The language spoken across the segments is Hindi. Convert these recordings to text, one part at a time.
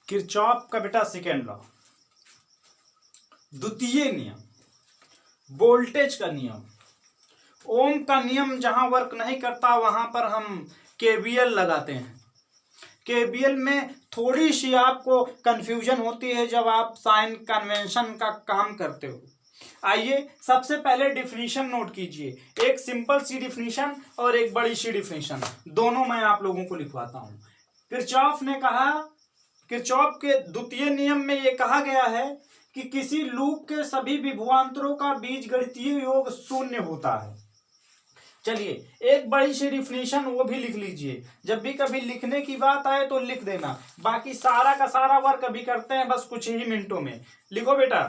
किरचॉफ का बेटा सेकेंड लॉ, द्वितीय नियम, वोल्टेज का नियम, ओम का नियम जहां वर्क नहीं करता वहां पर हम केवीएल लगाते हैं। केवीएल में थोड़ी सी आपको कंफ्यूजन होती है जब आप साइन कन्वेंशन का काम करते हो। आइए सबसे पहले डिफिनीशन नोट कीजिए, एक सिंपल सी डिफिनीशन और एक बड़ी सी डिफिनीशन, दोनों मैं आप लोगों को लिखवाता हूं। किरचॉफ ने कहा, किरचॉफ के द्वितीय नियम में यह कहा गया है कि किसी लूप के सभी विभवांतरों का बीजगणितीय योग शून्य होता है। चलिए एक बड़ी सी डिफिनीशन वो भी लिख लीजिए, जब भी कभी लिखने की बात आए तो लिख देना, बाकी सारा का सारा वर्क अभी करते हैं बस कुछ ही मिनटों में। लिखो बेटा,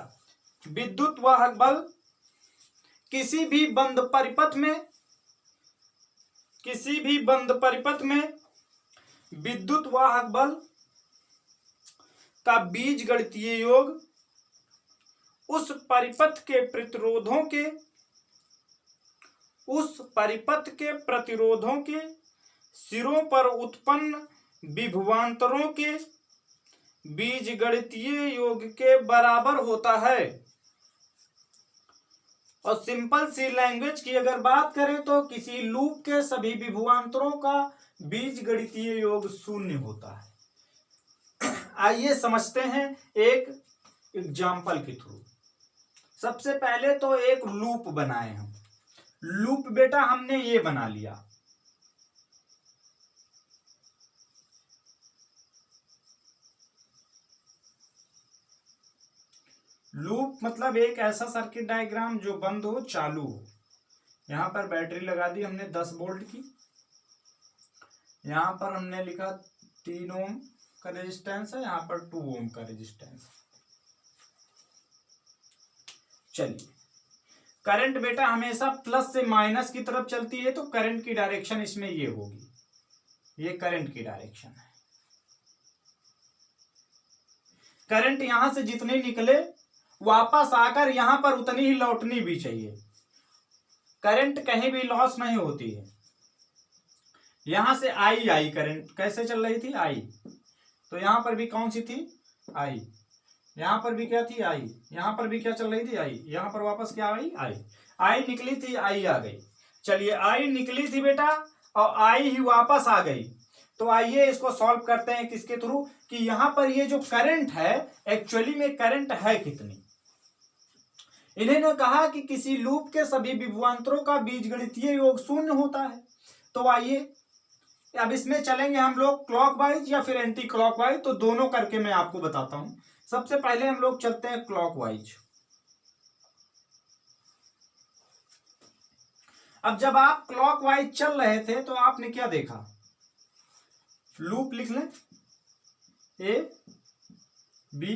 विद्युत वाहक बल किसी भी बंद परिपथ में, किसी भी बंद परिपथ में विद्युत वाहक बल का बीजगणितीय योग उस परिपथ के प्रतिरोधों के, उस परिपथ के प्रतिरोधों के सिरों पर उत्पन्न विभवांतरों के बीजगणितीय योग के बराबर होता है। और सिंपल सी लैंग्वेज की अगर बात करें तो किसी लूप के सभी विभवांतरों का बीजगणितीय योग शून्य होता है। आइए समझते हैं एक एग्जाम्पल के थ्रू। सबसे पहले तो एक लूप बनाए हम। लूप बेटा हमने ये बना लिया, लूप मतलब एक ऐसा सर्किट डायग्राम जो बंद हो चालू हो। यहां पर बैटरी लगा दी हमने 10 वोल्ट की, यहां पर हमने लिखा 3 ओम का रेजिस्टेंस है, यहां पर 2 ओम का रेजिस्टेंस। चलिए करंट बेटा हमेशा प्लस से माइनस की तरफ चलती है, तो करंट की डायरेक्शन इसमें ये होगी, ये करंट की डायरेक्शन है। करंट यहां से जितनी निकले वापस आकर यहां पर उतनी ही लौटनी भी चाहिए, करंट कहीं भी लॉस नहीं होती है। यहां से आई करंट कैसे चल रही थी, आई, तो यहां पर भी कौन सी थी, आई, यहां पर भी क्या थी, आई, यहां पर भी क्या चल रही थी, आई, यहां पर वापस क्या आई, आई निकली थी, आई आ गई। चलिए आई निकली थी बेटा और आई ही वापस आ गई, तो आइए इसको सॉल्व करते हैं किसके थ्रू, कि यहां पर ये जो करंट है एक्चुअली में करंट है कितनी। इन्होंने कहा कि किसी लूप के सभी विभवांतरों का बीजगणितीय योग शून्य होता है। तो आइए अब इसमें चलेंगे हम लोग क्लॉकवाइज या फिर एंटी क्लॉकवाइज, तो दोनों करके मैं आपको बताता हूं। सबसे पहले हम लोग चलते हैं क्लॉकवाइज। अब जब आप क्लॉकवाइज चल रहे थे तो आपने क्या देखा, लूप लिख लें, ए बी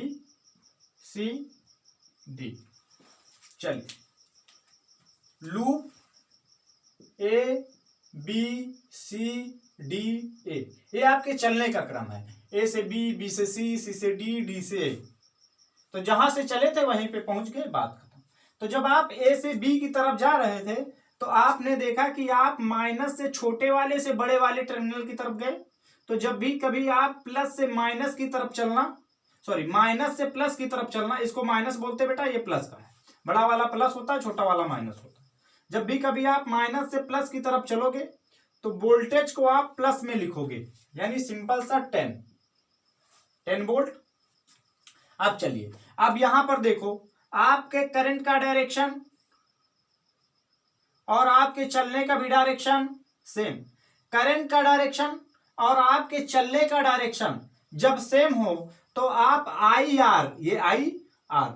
सी डी। चलिए loop A B C D A, ये आपके चलने का क्रम है, ए से बी, बी से सी, सी से डी, डी से ए। तो जहां से चले थे वहीं पे पहुंच गए, बात खत्म। तो जब आप ए से बी की तरफ जा रहे थे तो आपने देखा कि आप माइनस से छोटे वाले से बड़े वाले टर्मिनल की तरफ गए। तो जब भी कभी आप प्लस से माइनस की तरफ चलना, सॉरी माइनस से प्लस की तरफ चलना, इसको माइनस बोलते बेटा, ये प्लस का है, बड़ा वाला प्लस होता है, छोटा वाला माइनस होता है। जब भी कभी आप माइनस से प्लस की तरफ चलोगे तो वोल्टेज को आप प्लस में लिखोगे, यानी सिंपल सा 10 वोल्ट। अब चलिए अब यहां पर देखो, आपके करंट का डायरेक्शन और आपके चलने का भी डायरेक्शन सेम। करंट का डायरेक्शन और आपके चलने का डायरेक्शन जब सेम हो तो आप आई आर, ये आई आर,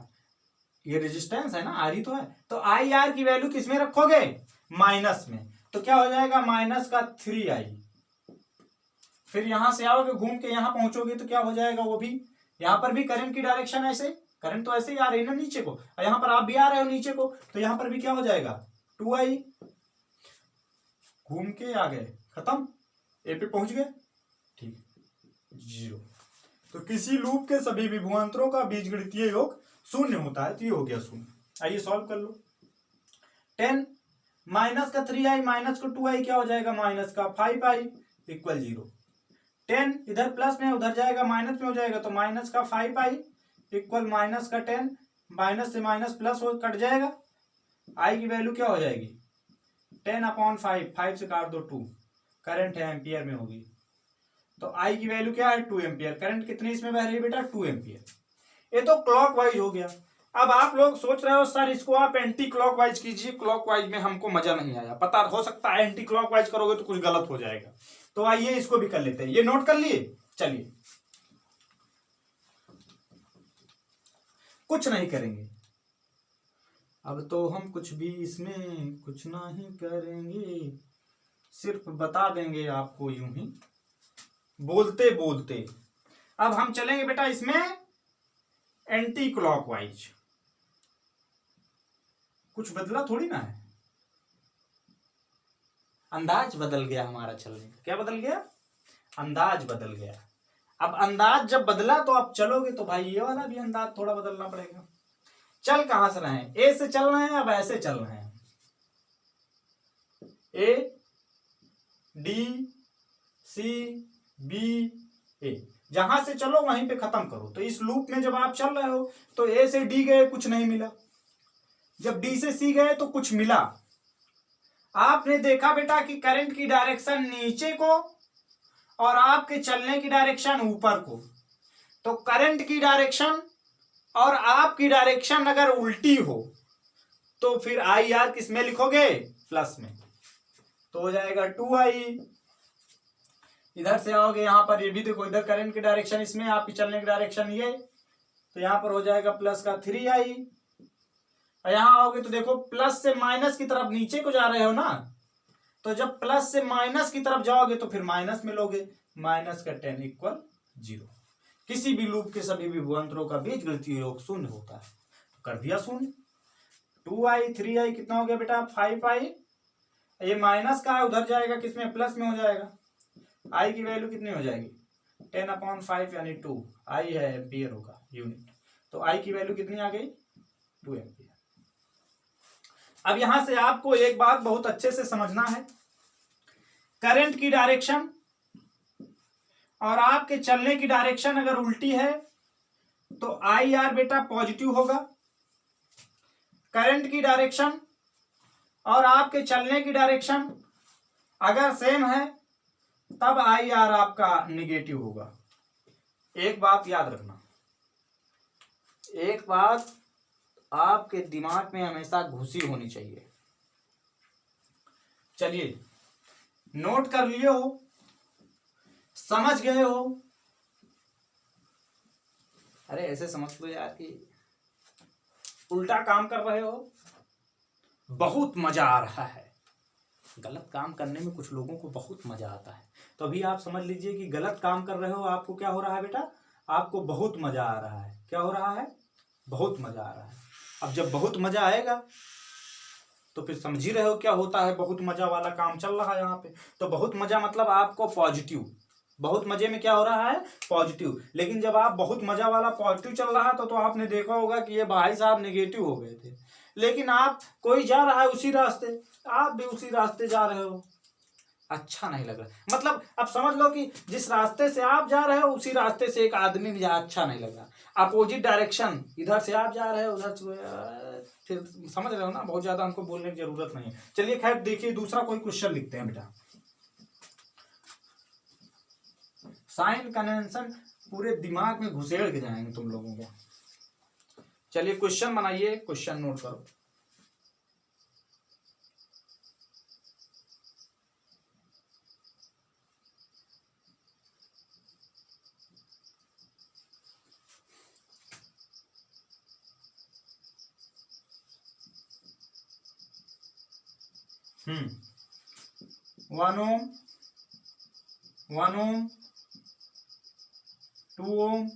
ये रेजिस्टेंस है ना, आर ही तो है, तो आई आर की वैल्यू किसमें रखोगे, माइनस में। तो क्या हो जाएगा, माइनस का 3i। फिर यहां से आओगे घूम के यहां पहुंचोगे तो क्या हो जाएगा, वो भी यहां पर भी करंट की डायरेक्शन ऐसे, करंट तो ऐसे ही आ रही है ना नीचे को, और यहां पर आप भी आ रहे हो नीचे को, तो यहां पर भी क्या हो जाएगा, 2i। घूम के आ गए, खत्म, ए पे पहुंच गए, ठीक, 0। तो किसी लूप के सभी विभवांतरों का बीजगणितीय योग शून्य होता है, तो ये हो गया शून्य। आइए सॉल्व कर लो। 10 माइनस का 3i माइनस का 2i क्या हो जाएगा, माइनस का 5i इक्वल 0। 10 इधर प्लस में उधर जाएगा माइनस में हो जाएगा, तो माइनस का 5i इक्वल माइनस का 10, माइनस से माइनस प्लस हो कट जाएगा, आई की वैल्यू क्या हो जाएगी 10/5, 5 से काट दो 2, करंट है एम्पियर में होगी, तो आई की वैल्यू क्या है 2 एम्पियर। करंट कितनी इसमें बह रही है बेटा 2 एम्पियर। ये तो क्लॉकवाइज हो गया। अब आप लोग सोच रहे हो सर इसको आप एंटी क्लॉकवाइज कीजिए, क्लॉकवाइज में हमको मजा नहीं आया, पता हो सकता है एंटी क्लॉकवाइज करोगे तो कुछ गलत हो जाएगा, तो आइए इसको भी कर लेते हैं। ये नोट कर लिए, चलिए कुछ नहीं करेंगे अब तो हम, कुछ भी इसमें कुछ नहीं करेंगे, सिर्फ बता देंगे आपको यूं ही बोलते बोलते। अब हम चलेंगे बेटा इसमें एंटी क्लॉकवाइज, कुछ बदला थोड़ी ना है, अंदाज बदल गया हमारा चलने का। क्या बदल गया? अंदाज बदल गया। अब अंदाज जब बदला तो आप चलोगे तो भाई ये वाला भी अंदाज थोड़ा बदलना पड़ेगा। चल कहां से रहे हैं? ए से चल रहे हैं, अब ऐसे चल रहे हैं, ए डी सी बी ए, जहां से चलो वहीं पे खत्म करो। तो इस लूप में जब आप चल रहे हो तो ए से डी गए कुछ नहीं मिला, जब डी से सी गए तो कुछ मिला। आपने देखा बेटा कि करंट की डायरेक्शन नीचे को और आपके चलने की डायरेक्शन ऊपर को, तो करंट की डायरेक्शन और आपकी डायरेक्शन अगर उल्टी हो तो फिर आई आर किस में लिखोगे? प्लस में, तो हो जाएगा 2i। इधर से आओगे यहां पर, ये भी देखो इधर करंट की डायरेक्शन इसमें, आपकी चलने की डायरेक्शन ये, तो यहां पर हो जाएगा प्लस का 3i। और यहां आओगे तो देखो प्लस से माइनस की तरफ नीचे को जा रहे हो ना, तो जब प्लस से माइनस की तरफ जाओगे तो फिर माइनस में लोगे, माइनस का 10 इक्वल 0। किसी भी लूप के सभी विभवांतरों का बीजगणितीय योग शून्य होता है, तो कर दिया शून्य। 2i 3i कितना हो गया बेटा 5i, ये माइनस का है उधर जाएगा किसमें? प्लस में हो जाएगा। आई की वैल्यू कितनी हो जाएगी 10/5 यानी 2, आई है एम्पियर होगा यूनिट, तो आई की वैल्यू कितनी आ गई 2 एम्पियर। अब यहां से आपको एक बात बहुत अच्छे से समझना है, करंट की डायरेक्शन और आपके चलने की डायरेक्शन अगर उल्टी है तो आई आर बेटा पॉजिटिव होगा, करंट की डायरेक्शन और आपके चलने की डायरेक्शन अगर सेम है तब आई आर आपका निगेटिव होगा। एक बात याद रखना, एक बात आपके दिमाग में हमेशा घुसी होनी चाहिए। चलिए नोट कर लिए हो, समझ गए हो? अरे ऐसे समझ लो यार कि उल्टा काम कर रहे हो, बहुत मजा आ रहा है। गलत काम करने में कुछ लोगों को बहुत मजा आता है, तो अभी आप समझ लीजिए कि गलत काम कर रहे हो, आपको क्या हो रहा है बेटा? आपको बहुत मजा आ रहा है। क्या हो रहा है? बहुत मजा आ रहा है। अब जब बहुत मजा आएगा तो फिर समझ ही रहे हो क्या होता है, बहुत मजा वाला काम चल रहा है यहाँ पे। तो बहुत मजा मतलब आपको पॉजिटिव, बहुत मजे में क्या हो रहा है? पॉजिटिव। लेकिन जब आप बहुत मजा वाला पॉजिटिव चल रहा था तो आपने देखा होगा कि ये भाई साहब नेगेटिव हो गए थे, लेकिन आप कोई जा रहा है उसी रास्ते, आप भी उसी रास्ते जा रहे हो, अच्छा नहीं लग रहा। मतलब अब समझ लो कि जिस रास्ते से आप जा रहे हो उसी रास्ते से एक आदमी भी जा, अच्छा नहीं लग रहा। अपोजिट डायरेक्शन, इधर से आप जा रहे हो उधर से, फिर समझ रहे हो ना, बहुत ज्यादा हमको बोलने की जरूरत नहीं है। चलिए खैर देखिए दूसरा कोई क्वेश्चन लिखते हैं बेटा। साइन कन्वेंशन पूरे दिमाग में घुसेड़ के जाएंगे तुम लोगों को। चलिए क्वेश्चन बनाइए, क्वेश्चन नोट करो। वन ओम, 2 ओम,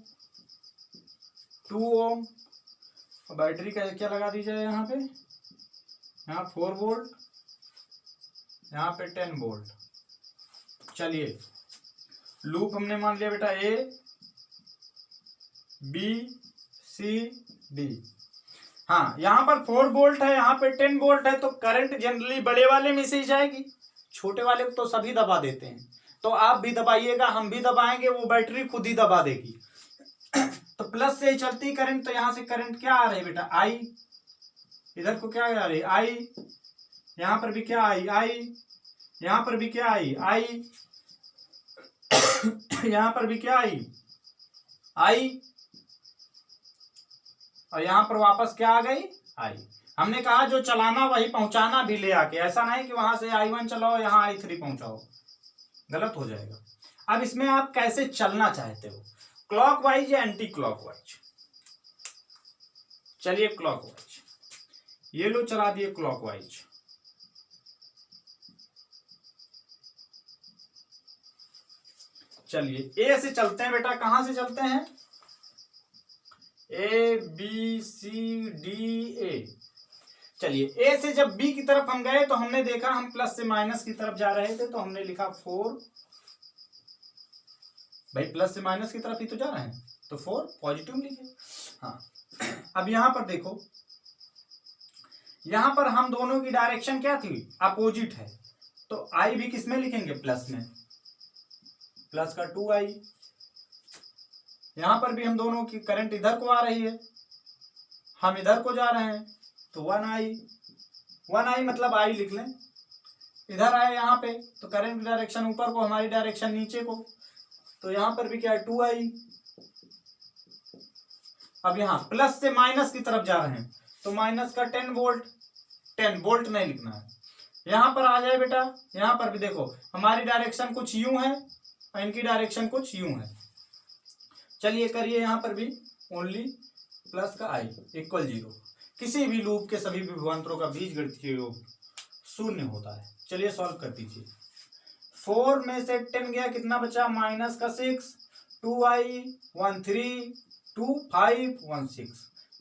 2 ओम, और बैटरी का क्या लगा दीजिए यहाँ पे, यहाँ 4 वोल्ट, यहाँ पे 10 वोल्ट। चलिए लूप हमने मान लिया बेटा ए बी सी डी। हाँ यहाँ पर 4 वोल्ट है, यहाँ पे 10 वोल्ट है, तो करंट जनरली बड़े वाले में से ही जाएगी, छोटे वाले को तो सभी दबा देते हैं। तो आप भी दबाइएगा, हम भी दबाएंगे, वो बैटरी खुद ही दबा देगी। तो प्लस से ही चलती करंट, तो यहां से करंट क्या आ रही है बेटा, आई। इधर को क्या आ रही है, आई। यहां पर भी क्या आई, आई। यहां पर भी क्या आई, आई। यहां पर भी क्या आई, आई। और यहां पर वापस क्या आ गई, आई। हमने कहा जो चलाना वही पहुंचाना भी ले आके, ऐसा नहीं कि वहां से I1 चलाओ यहां I3 पहुंचाओ, गलत हो जाएगा। अब इसमें आप कैसे चलना चाहते हो, क्लॉकवाइज या एंटी क्लॉकवाइज। चलिए क्लॉकवाइज, ये लो चला दिए क्लॉकवाइज। चलिए ए से चलते हैं बेटा, कहां से चलते हैं, ए बी सी डी ए। चलिए ए से जब बी की तरफ हम गए तो हमने देखा हम प्लस से माइनस की तरफ जा रहे थे, तो हमने लिखा 4, भाई प्लस से माइनस की तरफ ही तो जा रहे हैं, तो 4 पॉजिटिव लिखे। हाँ, अब यहां पर देखो, यहां पर हम दोनों की डायरेक्शन क्या थी, अपोजिट है, तो आई भी किसमें लिखेंगे, प्लस में, प्लस का 2i। यहां पर भी हम दोनों की करंट इधर को आ रही है, हम इधर को जा रहे हैं, तो 1i मतलब i लिख लें। इधर आए यहाँ पे तो करंट की डायरेक्शन ऊपर को, हमारी डायरेक्शन नीचे को, तो यहां पर भी क्या है, 2i। अब यहाँ प्लस से माइनस की तरफ जा रहे हैं, तो माइनस का 10 वोल्ट, 10 वोल्ट नहीं लिखना है। यहां पर आ जाए बेटा, यहां पर भी देखो हमारी डायरेक्शन कुछ यूं है और इनकी डायरेक्शन कुछ यूं है। चलिए करिए यहां पर भी ओनली प्लस का i इक्वल 0। किसी भी लूप के सभी विभवांतरों का बीजगणितीय योग 0 होता है। चलिए सॉल्व कर दीजिए। 4 में से 10 गया, कितना बचा, माइनस का 6, 2i 1 3 2 5 1 6,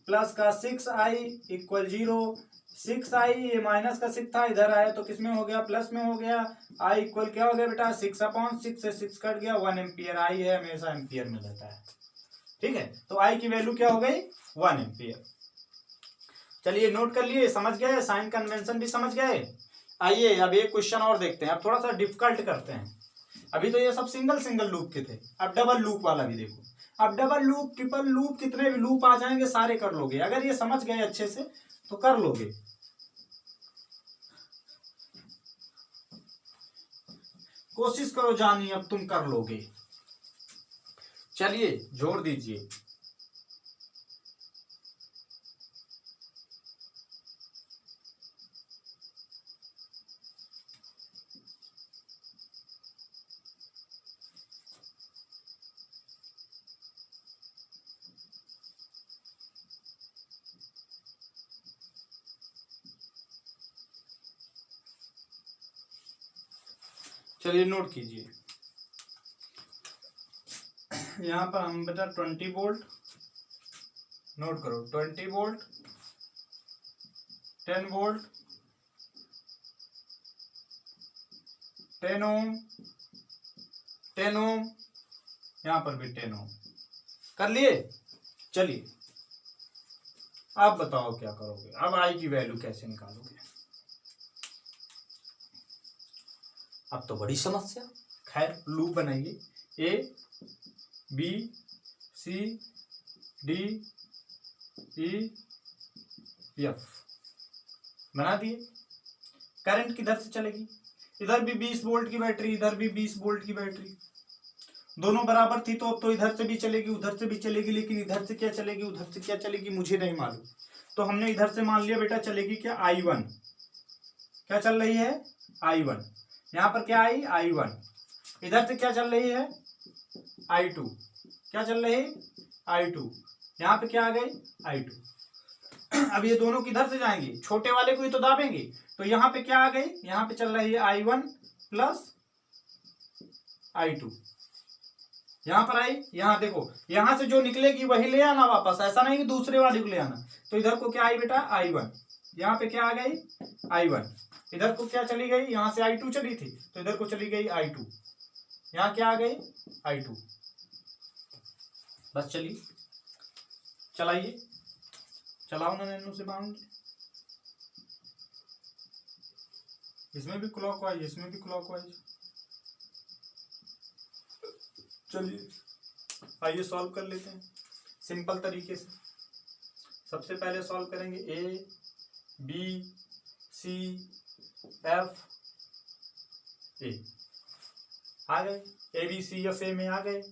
प्लस का 6i इक्वल 0। 6i ये माइनस का 6 था, इधर आया तो किसमें हो गया, प्लस में हो गया। i इक्वल क्या हो गया बेटा, 6/6 से 6 कट गया, 1 एम्पियर। i है हमेशा एम्पियर में रहता है, ठीक है। तो i की वैल्यू क्या हो गई, 1 एम्पियर। चलिए नोट कर लिए, समझ गए, साइन कन्वेंशन भी समझ गए। आइए अब एक क्वेश्चन और देखते हैं, अब थोड़ा सा डिफिकल्ट करते हैं। अभी तो ये सब सिंगल लूप के थे, अब डबल लूप वाला भी देखो। अब डबल लूप, ट्रिपल लूप, कितने भी लूप आ जाएंगे सारे कर लोगे, अगर ये समझ गए अच्छे से तो कर लोगे। कोशिश करो जानिए, अब तुम कर लोगे। चलिए जोड़ दीजिए। चलिए नोट कीजिए, यहां पर हम बेटा 20 वोल्ट, नोट करो 20 वोल्ट, 10 वोल्ट, 10 ओम, 10 ओम, यहां पर भी 10 ओम कर लिए। चलिए आप बताओ क्या करोगे, अब आई की वैल्यू कैसे निकालोगे। अब तो बड़ी समस्या, खैर लूप बनाइए, A B C D E F बना दिए। करंट किधर से चलेगी, इधर भी 20 वोल्ट की बैटरी, इधर भी 20 वोल्ट की बैटरी, दोनों बराबर थी, तो अब तो इधर से भी चलेगी उधर से भी चलेगी, लेकिन इधर से क्या चलेगी उधर से क्या चलेगी मुझे नहीं मालूम। तो हमने इधर से मान लिया बेटा चलेगी क्या, I1, क्या चल रही है, I1। यहां पर क्या आई, I1। इधर से क्या चल रही है, I2, क्या चल रही है, I2। यहां पे क्या आ गई, I2। अब ये दोनों किधर से जाएंगे, छोटे वाले को ही तो दाबेंगे, तो यहां पे क्या आ गई, यहां पे चल रही है I1 प्लस I2। यहां पर आई, यहां देखो, यहां से जो निकलेगी वही ले आना वापस, ऐसा नहीं कि दूसरे वाले को ले आना। तो इधर को क्या आई बेटा, I1, यहाँ पे क्या आ गई, I1। इधर को क्या चली गई, यहां से I2 चली थी, तो इधर को चली गई I2, यहाँ क्या आ गई, I2। बस चलिए चलाइए, चलाओ ना नैनो से बाउंड, इसमें भी क्लॉकवाइज, इसमें भी क्लॉकवाइज। चलिए आइए सॉल्व कर लेते हैं सिंपल तरीके से। सबसे पहले सॉल्व करेंगे ए बी सी एफ ए, आ गए ए बी सी एफ ए में आ गए।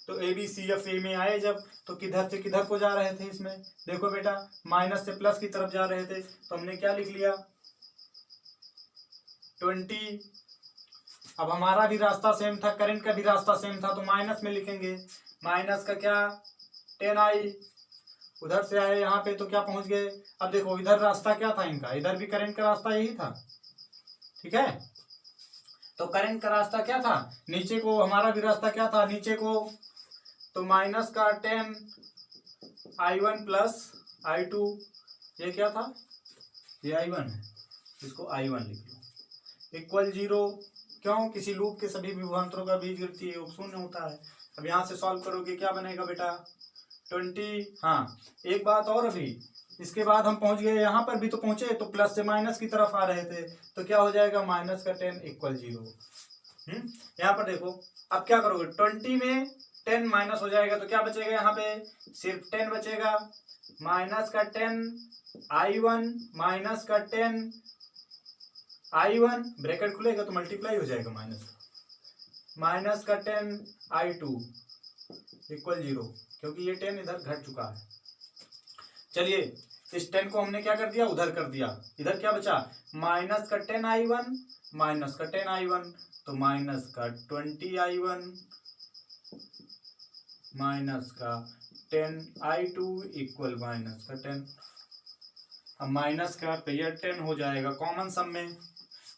तो ए बी सी एफ ए में आए जब, तो किधर से किधर को जा रहे थे इसमें, देखो बेटा माइनस से प्लस की तरफ जा रहे थे, तो हमने क्या लिख लिया 20। अब हमारा भी रास्ता सेम था, करंट का भी रास्ता सेम था, तो माइनस में लिखेंगे, माइनस का क्या 10i, उधर से आए यहाँ पे तो क्या पहुंच गए। अब देखो इधर रास्ता क्या था इनका, इधर भी करंट का रास्ता यही था, ठीक है। तो करंट का रास्ता क्या था, नीचे को, हमारा भी रास्ता क्या था नीचे को, तो माइनस का 10i1 प्लस i2, ये क्या था, ये i1 है, इसको i1 लिख लो, इक्वल 0। क्यों, किसी लूप के सभी विभवांतरों का बीजगणितीय योग शून्य होता है। अब यहाँ से सॉल्व करोगे क्या बनेगा बेटा 20। हाँ एक बात और, अभी इसके बाद हम पहुंच गए यहाँ पर भी तो पहुंचे, तो प्लस से माइनस की तरफ आ रहे थे, तो क्या हो जाएगा माइनस का 10 इक्वल 0। यहाँ पर देखो अब क्या करोगे 20 में 10 माइनस हो जाएगा, तो क्या बचेगा यहाँ पे सिर्फ 10 बचेगा, माइनस का 10i1 माइनस का 10i1 ब्रैकेट खुलेगा तो मल्टीप्लाई हो जाएगा माइनस का 10i2 इक्वल 0, क्योंकि ये 10 इधर घट चुका है। चलिए इस 10 को हमने क्या कर दिया, उधर कर दिया, इधर क्या बचा माइनस का 10i1 माइनस का 10i1, तो माइनस का 20i1 माइनस का 10i2 इक्वल माइनस का 10। अब माइनस का पेयर 10 हो जाएगा कॉमन सम में,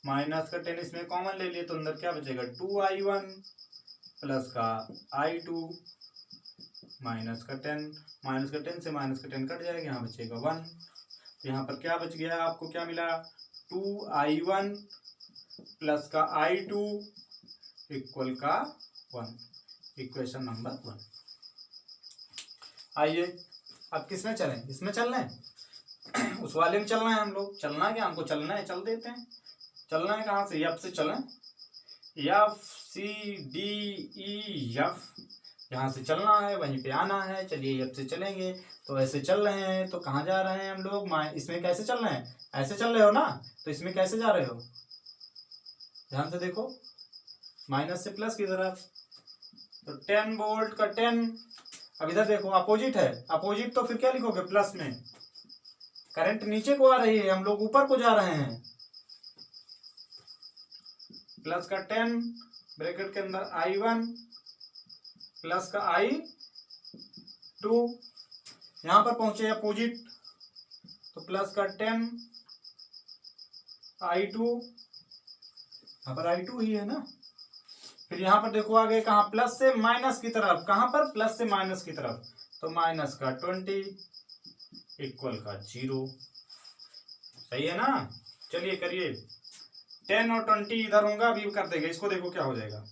माइनस का 10 इसमें कॉमन ले लिए, तो अंदर क्या बचेगा 2i1 प्लस का i2 माइनस का 10, माइनस का 10 से माइनस का 10 कट जाएगा, यहाँ बचेगा 1। तो यहाँ पर क्या बच गया, आपको क्या मिला 2i1 प्लस का i2 इक्वल का 1, इक्वेशन नंबर 1। आइए अब किसमें चलें, इसमें चलना है उस वाले में चलना है, हम लोग चलना है क्या, हमको चलना है, चल देते हैं। चलना है कहाँ से, एफ से चलें, F C D E F, यहाँ से चलना है वहीं पे आना है। चलिए एफ से चलेंगे, तो ऐसे चल रहे हैं, तो कहाँ जा रहे हैं हम लोग, इसमें कैसे चल रहे हैं, ऐसे चल रहे हो ना, तो इसमें कैसे जा रहे हो, ध्यान से देखो माइनस से प्लस की तरफ, तो 10 वोल्ट का 10। अब इधर देखो अपोजिट है, अपोजिट तो फिर क्या लिखोगे प्लस में, करंट नीचे को आ रही है, हम लोग ऊपर को जा रहे हैं, प्लस का 10 ब्रैकेट के अंदर i1 प्लस का i2, यहां पर पहुंचे अपोजिट, तो प्लस का 10 i2, यहां पर i2 ही है ना। फिर यहां पर देखो आगे कहां, प्लस से माइनस की तरफ, कहां पर प्लस से माइनस की तरफ, तो माइनस का 20 इक्वल का 0, सही है ना। चलिए करिए, 10 और 20 इधर होगा, अभी कर देंगे इसको, देखो क्या हो जाएगा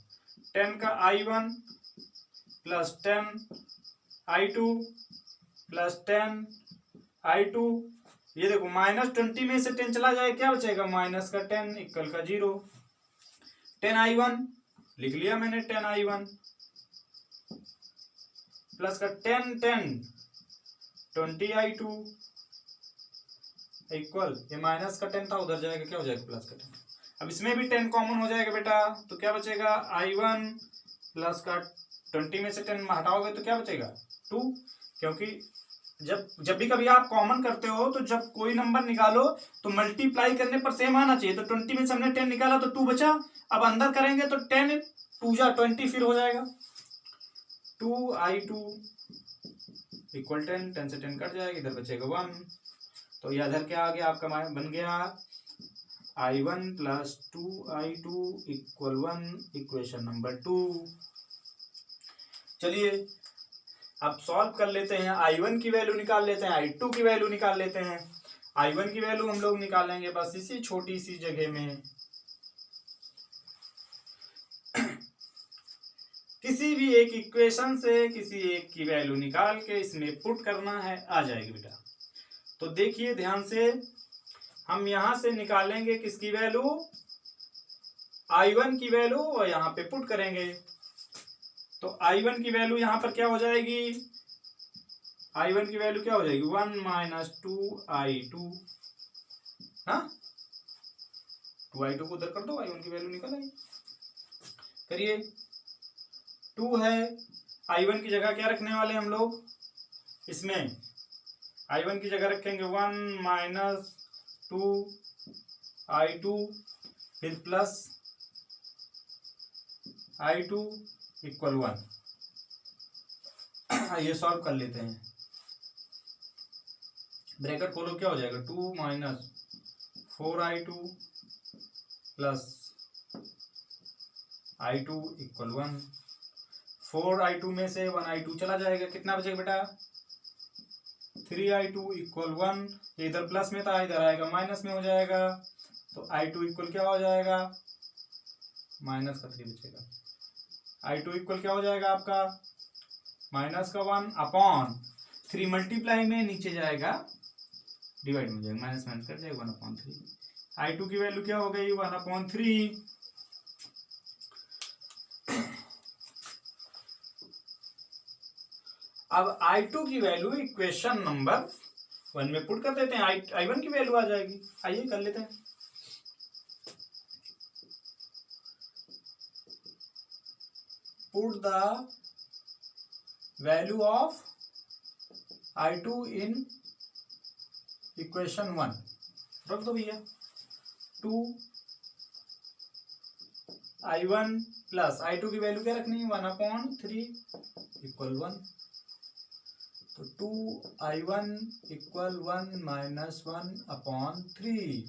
10 का i1 plus 10 i2 plus 10 i2, ये देखो माइनस 20 में से 10 चला जाए क्या बचेगा माइनस का 10 इक्वल का 0। 10i1 लिख लिया मैंने, 10i1 प्लस का 10 20i2 इक्वल, ये माइनस का 10 था उधर जाएगा, क्या हो जाएगा प्लस का 10। अब इसमें भी 10 कॉमन हो जाएगा बेटा, तो क्या बचेगा i1 प्लस का 20 में से 10 हटाओगे तो क्या बचेगा 2, क्योंकि जब भी कभी आप कॉमन करते हो तो जब कोई नंबर निकालो तो मल्टीप्लाई करने पर सेम आना चाहिए। तो 20 में से हमने 10 निकाला तो 2 बचा, अब अंदर करेंगे तो 10 2 जा 20 फिर हो जाएगा 2i2 इक्वल 10 से 10 कट जाएगा, इधर बचेगा 1। तो ये इधर क्या आ गया आपका बन गया i1 plus 2i2 equal 1, equation number 2। चलिए अब सॉल्व कर लेते हैं, i1 की वैल्यू निकाल लेते हैं, i2 की वैल्यू निकाल लेते हैं। i1 की वैल्यू हम लोग निकालेंगे बस इसी छोटी सी जगह में, किसी भी एक इक्वेशन से किसी एक की वैल्यू निकाल के इसमें पुट करना है, आ जाएगी बेटा। तो देखिए ध्यान से, हम यहां से निकालेंगे किसकी वैल्यू, i1 की वैल्यू, और यहां पे पुट करेंगे। तो I1 की वैल्यू यहां पर क्या हो जाएगी, I1 की वैल्यू क्या हो जाएगी 1 माइनस 2I2, हाँ 2I2 को उधर कर दो, I1 की वैल्यू निकल आई। करिए 2 है, I1 की जगह क्या रखने वाले हम लोग, इसमें I1 की जगह रखेंगे 1 माइनस 2I2 फिर प्लस I2 इक्वल 1। ये सॉल्व कर लेते हैं, ब्रैकेट खोलो, क्या हो जाएगा 2 minus 4I2 plus I2 equal 1। 4I2 में से 1I2 चला जाएगा, कितना बचेगा बेटा 3I2 इक्वल 1। ये इधर प्लस में था, इधर आएगा माइनस में हो जाएगा, तो I2 इक्वल क्या हो जाएगा माइनस का 3 बचेगा। I2 इक्वल क्या हो जाएगा आपका माइनस का 1 अपॉन 3 मल्टीप्लाई में नीचे जाएगा डिवाइड में जाएगा, माइनस माइनस कर जाएगा 1/3। I2 की वैल्यू क्या हो गई 1/3। अब I2 की वैल्यू इक्वेशन नंबर 1 में पुट कर देते हैं, I1 की वैल्यू आ जाएगी। आइए कर लेते हैं, put the value of I2 in equation 1, रख दो भैया 2I1 प्लस I2 की वैल्यू क्या रखनी है 1/3 इक्वल 1। तो 2I1 इक्वल 1 माइनस 1/3।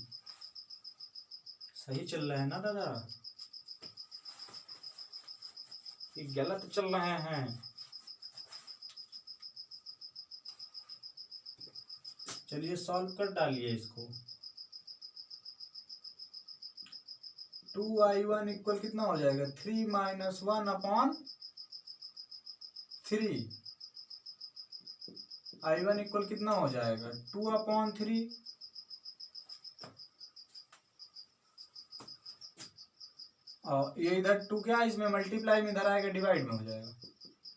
सही चल रहा है ना दादा, ये गलत चल रहे हैं। चलिए सॉल्व कर डालिए इसको। 2I1 इक्वल कितना हो जाएगा 3 माइनस 1/3। I1 इक्वल कितना हो जाएगा 2/3। और ये इधर 2 क्या है इसमें मल्टीप्लाई में, इधर आएगा डिवाइड में हो जाएगा,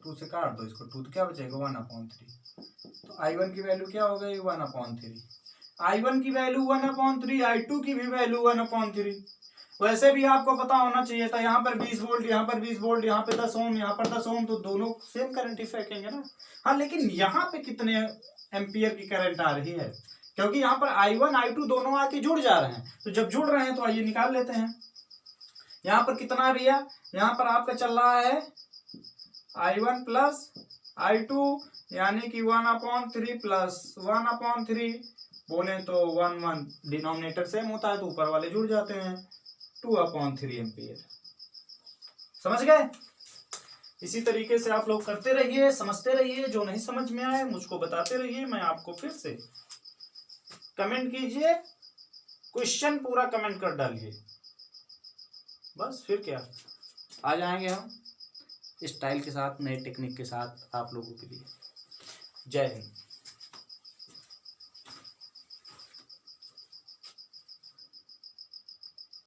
2 से काट दो इसको, 2 तो क्या बचेगा 1/3। तो I1 की वैल्यू क्या हो गई 1/3। I1 की वैल्यू 1/3, I2 की भी वैल्यू 1/3। वैसे भी आपको पता होना चाहिए था, यहाँ पर 20 वोल्ट, यहाँ पर 20 वोल्ट, यहाँ पे 10 ओम, यहाँ पर 10 ओम, तो दोनों सेम करंट ही फेंकेंगे ना। हाँ लेकिन यहाँ पे कितने एम्पियर की करंट आ रही है, क्योंकि यहाँ पर I1 I2 दोनों आके जुड़ जा रहे हैं, तो जब जुड़ रहे हैं तो आइए निकाल लेते हैं। यहाँ पर कितना भैया, यहाँ पर आपका चल रहा है I1 प्लस I2 यानी कि 1/3 प्लस 1/3, बोले तो 1 डिनोमिनेटर सेम होता है तो ऊपर वाले जुड़ जाते हैं, 2/3 एम्पियर। समझ गए। इसी तरीके से आप लोग करते रहिए, समझते रहिए, जो नहीं समझ में आए मुझको बताते रहिए, मैं आपको फिर से कमेंट कीजिए, क्वेश्चन पूरा कमेंट कर डालिए, बस फिर क्या आ जाएंगे हम स्टाइल के साथ, नए टेक्निक के साथ आप लोगों के लिए। जय हिंद।